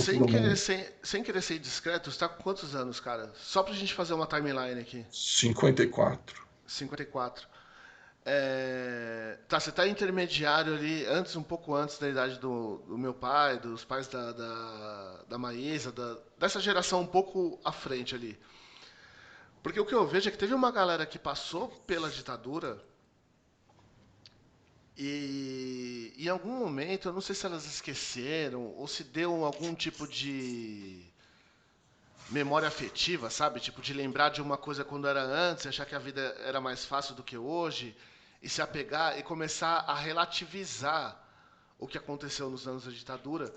para sem todo querer mundo. ser, sem querer ser discreto, você tá com quantos anos, cara? Só pra gente fazer uma timeline aqui. 54. 54. Tá, você tá intermediário ali, um pouco antes da idade do meu pai, dos pais da Maísa, dessa geração um pouco à frente ali. Porque o que eu vejo é que teve uma galera que passou pela ditadura e em algum momento, eu não sei se elas esqueceram ou se deu algum tipo de memória afetiva, sabe? Tipo, de lembrar de uma coisa quando era antes, achar que a vida era mais fácil do que hoje, e se apegar e começar a relativizar o que aconteceu nos anos da ditadura.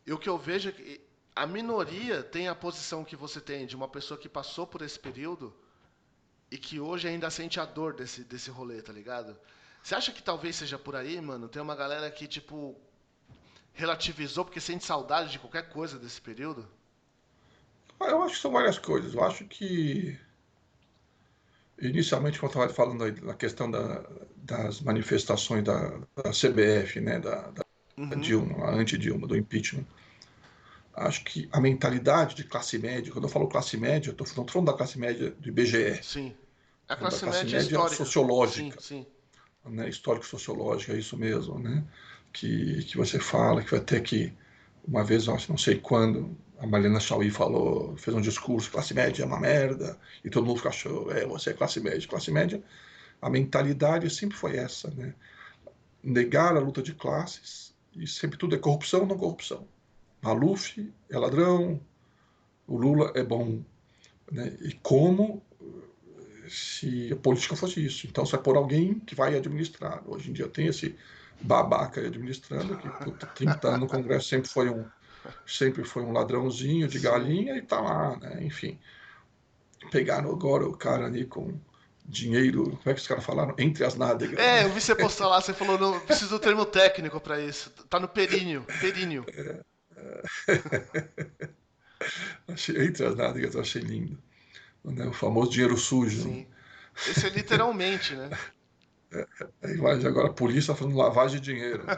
E o que eu vejo é que a minoria tem a posição que você tem de uma pessoa que passou por esse período e que hoje ainda sente a dor desse rolê, tá ligado? Você acha que talvez seja por aí, mano? Tem uma galera que, tipo, relativizou porque sente saudade de qualquer coisa desse período? Eu acho que são várias coisas. Eu acho que, inicialmente, quando eu estava falando aí na questão das manifestações da CBF, né, da Uhum, Dilma, a anti-Dilma, do impeachment, acho que a mentalidade de classe média, quando eu falo classe média, eu estou falando da classe média do IBGE, sim. A falando da classe classe média é média histórica. Sim, sociológica, sim. né, histórico-sociológica, é isso mesmo, né? Que você fala, que vai ter que, uma vez, não sei quando, a Mariana Chauí falou, fez um discurso, classe média é uma merda, e todo mundo ficou achando, você é classe média. Classe média, a mentalidade sempre foi essa, né? Negar a luta de classes, e sempre tudo é corrupção, não corrupção. Maluf é ladrão, o Lula é bom, né? E como se a política fosse isso. Então você vai pôr alguém que vai administrar. Hoje em dia tem esse babaca aí administrando, que puta, 30 anos no Congresso sempre foi um ladrãozinho de Sim. galinha e tá lá, né? Enfim, pegaram agora o cara ali com dinheiro, como é que os caras falaram? Entre as nádegas, É, né? eu vi você postar lá, você falou, não, preciso do termo técnico pra isso. Tá no períneo, períneo. Entre as nádegas eu achei lindo, né? O famoso dinheiro sujo, né? Sim. Esse é literalmente, né? Aí vai, agora a polícia tá falando lavagem de dinheiro, né?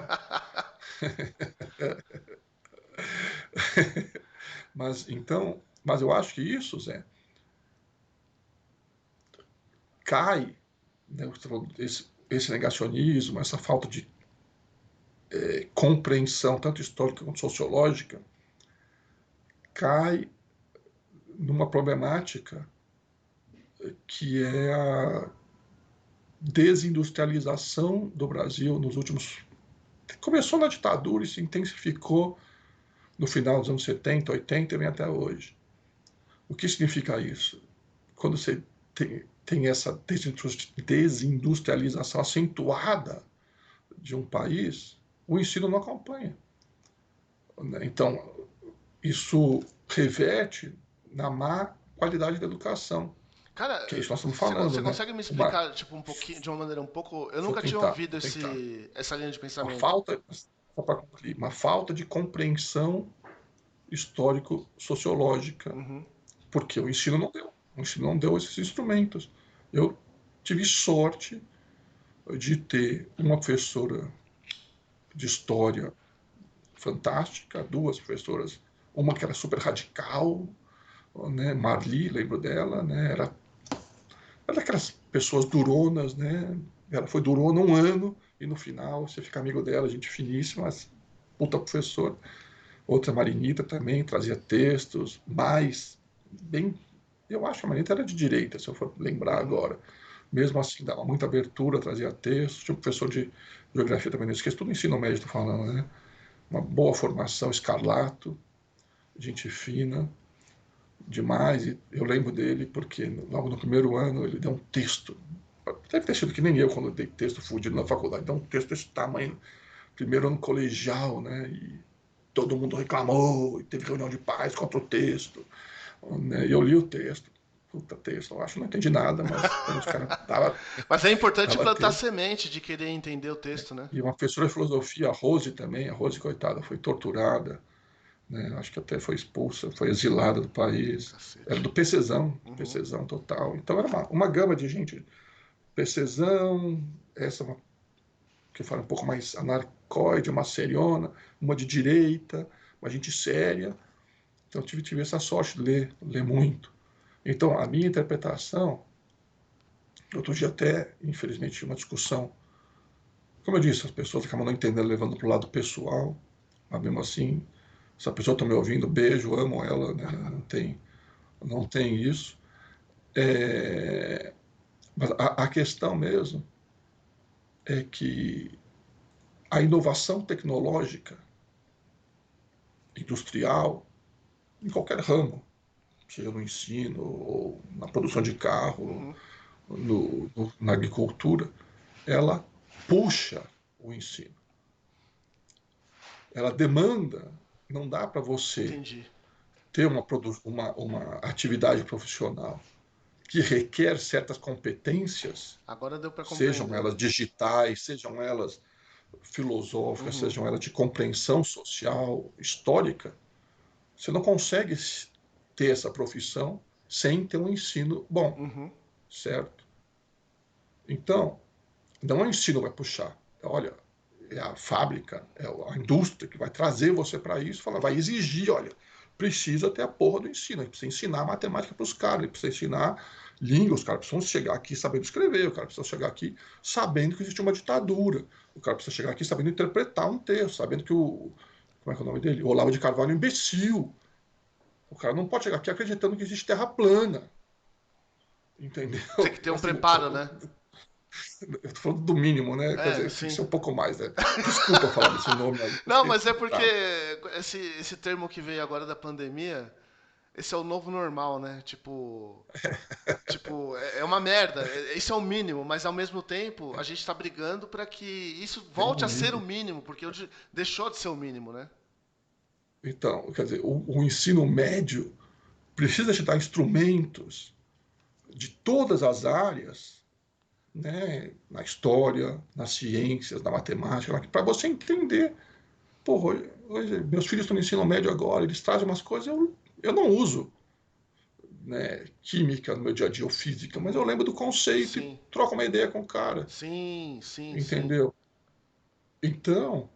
Mas eu acho que isso, Zé, cai, né, esse negacionismo, essa falta de compreensão, tanto histórica quanto sociológica, cai numa problemática que é a desindustrialização do Brasil nos últimos. Começou na ditadura e se intensificou no final dos anos 70, 80 e vem até hoje. O que significa isso? Quando você tem essa desindustrialização acentuada de um país, o ensino não acompanha. Então, isso reverte na má qualidade da educação, Cara, que é isso que nós estamos falando, você né? consegue me Uma, explicar, tipo, um pouquinho, de uma maneira um pouco. Eu vou nunca tinha tentar, ouvido vou tentar. essa linha de Uma pensamento. falta, só para concluir, uma falta de compreensão histórico-sociológica, Uhum. porque o ensino não deu. O ensino não deu esses instrumentos. Eu tive sorte de ter uma professora de história fantástica, duas professoras, uma que era super radical, né, Marli, lembro dela, né, era daquelas pessoas duronas, né, ela foi durona um ano e no final você fica amigo dela, gente finíssima, mas puta professora. Outra Marinita também trazia textos, mais bem, eu acho que a Marinita era de direita, se eu for lembrar Uhum. agora. Mesmo assim, dava muita abertura, trazia textos. Tinha um professor de geografia também, não esqueço, tudo no ensino médio, estou falando, né? Uma boa formação, escarlato, gente fina, demais. E eu lembro dele porque logo no primeiro ano ele deu um texto. Deve ter sido que nem eu quando dei texto fudido na faculdade. Deu um texto desse tamanho, primeiro ano colegial, né? E todo mundo reclamou, e teve reunião de pais contra o texto. Né? E eu li o texto. Puta texto, eu acho que não entendi nada, mas pelo menos o cara Mas é importante dava plantar texto. semente de querer entender o texto, né? E uma professora de filosofia, a Rose também, a Rose, coitada, foi torturada, né? Acho que até foi expulsa, foi exilada do país. Era Cacete. do PCzão, Uhum. PCzão total. Então era uma gama de gente. PCzão, essa que fala um pouco mais anarcoide, uma seriona, uma de direita, uma gente séria. Então, tive essa sorte de ler muito. Então, a minha interpretação, outro dia até, infelizmente, tive uma discussão. Como eu disse, as pessoas acabam não entendendo, levando para o lado pessoal, mas mesmo assim, se a pessoa está me ouvindo, beijo, amo ela, né? Não tem isso. Mas a questão mesmo é que a inovação tecnológica, industrial, em qualquer ramo, seja no ensino ou na produção de carro, Uhum. na agricultura, ela puxa o ensino. Ela demanda, não dá para você Entendi. ter uma atividade profissional que requer certas competências, Agora deu para sejam compreender. elas digitais, sejam elas filosóficas, Uhum. sejam elas de compreensão social, histórica, você não consegue ter essa profissão sem ter um ensino bom, Uhum. certo? Então, não é o ensino que vai puxar. Olha, é a fábrica, é a indústria que vai trazer você para isso, vai exigir, olha, precisa ter a porra do ensino, precisa ensinar matemática para os caras, precisa ensinar língua, os caras precisam chegar aqui sabendo escrever, o cara precisa chegar aqui sabendo que existe uma ditadura, o cara precisa chegar aqui sabendo interpretar um texto, sabendo que como é que é o nome dele? O Olavo de Carvalho é um imbecil. O cara não pode chegar aqui acreditando que existe terra plana, Tem que entendeu? ter um Assim, preparo, né? eu tô falando do mínimo, né? Quer É, dizer, tem que sim. ser um pouco mais, né? Desculpa falar desse nome aí, Não, porque, mas é porque cara, esse termo que veio agora da pandemia, esse é o novo normal, né? Tipo, é uma merda. Isso é o mínimo, mas ao mesmo tempo a gente tá brigando para que isso Reino volte a ser o Unido. mínimo, porque deixou de ser o mínimo, né? Então, quer dizer, o ensino médio precisa te dar instrumentos de todas as áreas, né? Na história, nas ciências, na matemática, para você entender. Porra, hoje, meus filhos estão no ensino médio agora, eles trazem umas coisas, eu não uso, né, química no meu dia a dia ou física, mas eu Uhum. lembro do conceito e Sim. troco uma ideia com o cara, Sim, sim, sim. entendeu? Então,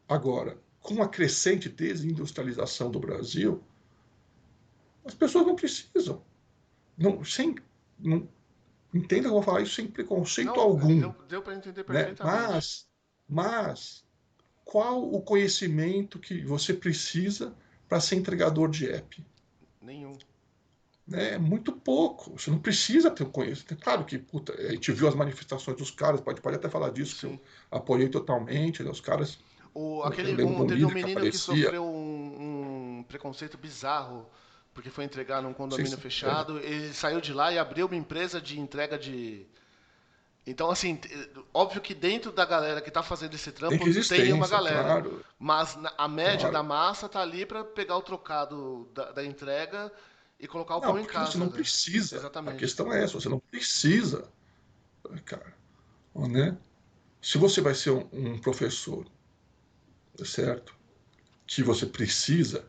agora, com a crescente desindustrialização do Brasil, as pessoas não precisam, não, sem, não, entenda que eu vou falar isso sem preconceito Não, algum, deu para entender né? perfeitamente. Mas, qual o conhecimento que você precisa para ser entregador de app? Nenhum. Né? É muito pouco. Você não precisa ter o conhecimento. Claro que, puta, a gente viu as manifestações dos caras, pode até falar disso, que eu Sim. apoiei totalmente, né? Os caras, eu lembro de um Teve um líder que menino que aparecia. sofreu um preconceito bizarro porque foi entregar num Não sei condomínio se, é, fechado. Ele saiu de lá e abriu uma empresa de entrega de. Então, assim, óbvio que dentro da galera que tá fazendo esse tem trampo que tem uma existência, galera. claro, Mas a média da claro. massa tá ali para pegar o trocado da entrega e colocar o Não, pão em porque você casa, não né? precisa. A Exatamente. questão é essa, você não precisa, cara, né? Se você vai ser um professor, certo? Que você precisa,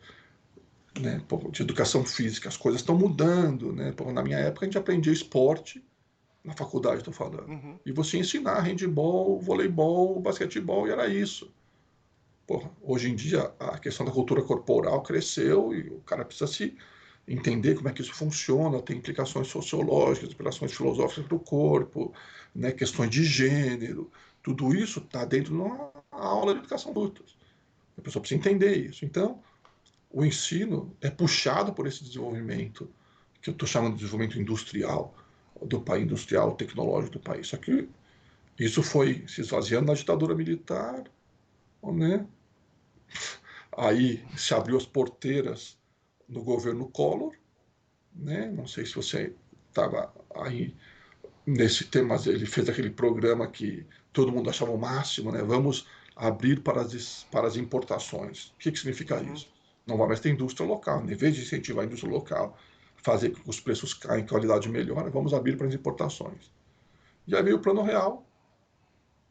né, de educação física, as coisas estão mudando, né? Na minha época a gente aprendia esporte na faculdade, estou falando. Uhum. E você ensinar handebol, voleibol, basquetebol, e era isso. Porra, hoje em dia a questão da cultura corporal cresceu e o cara precisa se entender como é que isso funciona, tem implicações sociológicas, implicações filosóficas para o corpo, né, questões de gênero, tudo isso está dentro de uma aula de educação adultos. A pessoa precisa entender isso. Então, o ensino é puxado por esse desenvolvimento, que eu estou chamando de desenvolvimento industrial, do país industrial, tecnológico do país. Só que isso foi se esvaziando na ditadura militar, né? Aí se abriu as porteiras no governo Collor, né? Não sei se você estava aí nesse tema, mas ele fez aquele programa que todo mundo achava o máximo, né? Vamos abrir para as importações. O que significa Uhum. isso? Não vai mais ter indústria local. Em vez de incentivar a indústria local, fazer com que os preços caem, qualidade melhore, vamos abrir para as importações. E aí veio o Plano Real,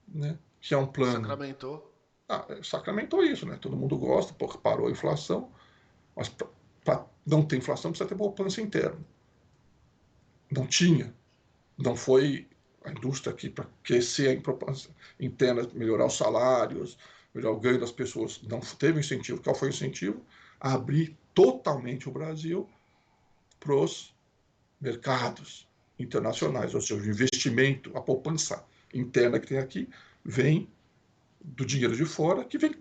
né? Que é um plano. Sacramentou. Sacramentou isso, né? Todo mundo gosta, porque parou a inflação, mas para não ter inflação precisa ter poupança interna. Não tinha. Não foi a indústria aqui para crescer a poupança interna, melhorar os salários, melhor, o ganho das pessoas não teve incentivo. Qual foi o incentivo? Abrir totalmente o Brasil para os mercados internacionais, ou seja, o investimento, a poupança interna que tem aqui, vem do dinheiro de fora, que vem aqui